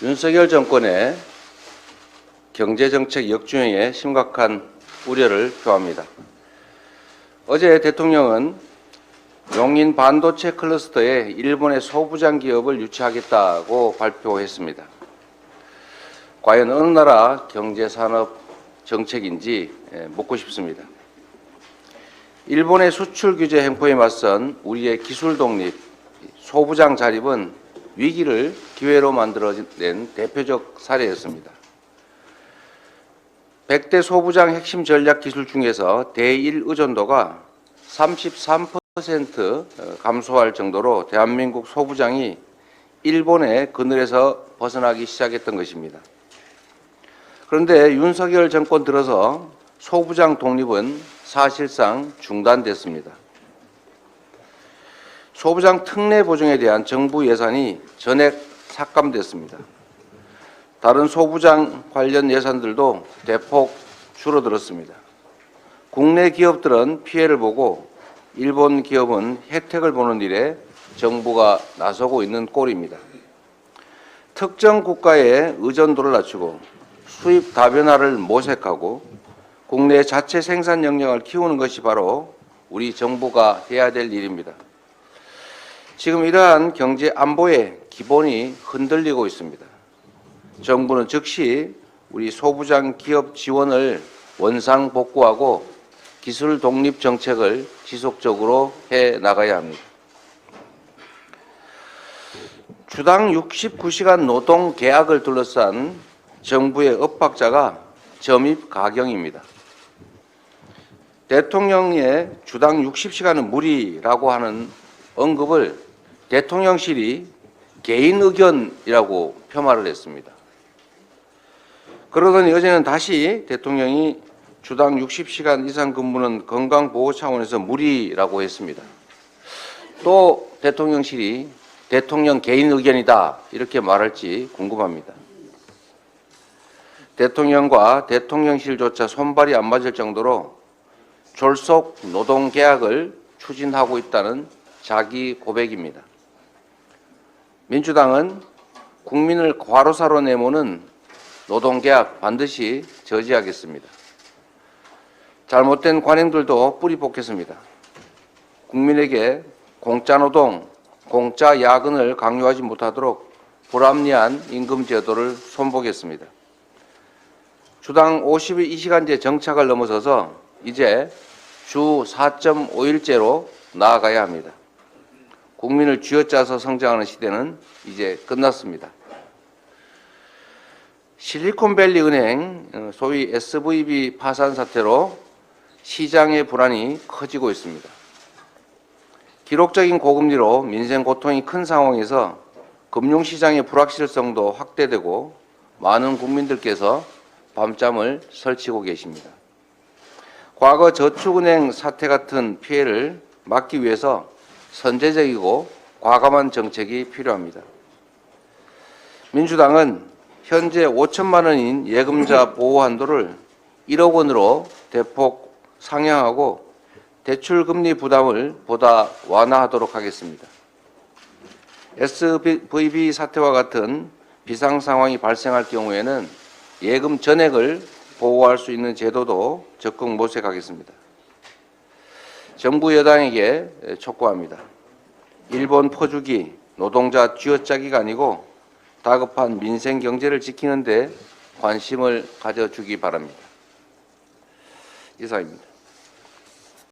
윤석열 정권의 경제정책 역주행에 심각한 우려를 표합니다. 어제 대통령은 용인 반도체 클러스터에 일본의 소부장 기업을 유치하겠다고 발표했습니다. 과연 어느 나라 경제산업 정책인지 묻고 싶습니다. 일본의 수출 규제 횡포에 맞선 우리의 기술 독립, 소부장 자립은 위기를 기회로 만들어낸 대표적 사례였습니다. 100대 소부장 핵심 전략 기술 중에서 대일 의존도가 33% 감소할 정도로 대한민국 소부장이 일본의 그늘에서 벗어나기 시작했던 것입니다. 그런데 윤석열 정권 들어서 소부장 독립은 사실상 중단됐습니다. 소부장 특례 보증에 대한 정부 예산이 전액 삭감됐습니다. 다른 소부장 관련 예산들도 대폭 줄어들었습니다. 국내 기업들은 피해를 보고 일본 기업은 혜택을 보는 일에 정부가 나서고 있는 꼴입니다. 특정 국가의 의존도를 낮추고 수입 다변화를 모색하고 국내 자체 생산 역량을 키우는 것이 바로 우리 정부가 해야 될 일입니다. 지금 이러한 경제 안보의 기본이 흔들리고 있습니다. 정부는 즉시 우리 소부장 기업 지원을 원상복구하고 기술 독립 정책을 지속적으로 해 나가야 합니다. 주당 69시간 노동 계약을 둘러싼 정부의 엇박자가 점입 가경입니다. 대통령의 주당 60시간은 무리라고 하는 언급을 대통령실이 개인 의견이라고 폄하를 했습니다. 그러더니 어제는 다시 대통령이 주당 60시간 이상 근무는 건강보호 차원에서 무리라고 했습니다. 또 대통령실이 대통령 개인 의견이다 이렇게 말할지 궁금합니다. 대통령과 대통령실조차 손발이 안 맞을 정도로 졸속 노동계약을 추진하고 있다는 자기 고백입니다. 민주당은 국민을 과로사로 내모는 노동계약 반드시 저지하겠습니다. 잘못된 관행들도 뿌리 뽑겠습니다. 국민에게 공짜노동, 공짜 야근을 강요하지 못하도록 불합리한 임금제도를 손보겠습니다. 주당 52시간제 정착을 넘어서서 이제 주 4.5일제로 나아가야 합니다. 국민을 쥐어짜서 성장하는 시대는 이제 끝났습니다. 실리콘밸리 은행, 소위 SVB 파산 사태로 시장의 불안이 커지고 있습니다. 기록적인 고금리로 민생 고통이 큰 상황에서 금융시장의 불확실성도 확대되고 많은 국민들께서 밤잠을 설치고 계십니다. 과거 저축은행 사태 같은 피해를 막기 위해서 선제적이고 과감한 정책이 필요합니다. 민주당은 현재 5천만 원인 예금자 보호 한도를 1억 원으로 대폭 상향하고 대출금리 부담을 보다 완화하도록 하겠습니다. SVB 사태와 같은 비상 상황이 발생할 경우에는 예금 전액을 보호할 수 있는 제도도 적극 모색하겠습니다. 정부 여당에게 촉구합니다. 일본 퍼주기, 노동자 쥐어짜기가 아니고 다급한 민생 경제를 지키는 데 관심을 가져주기 바랍니다. 이상입니다.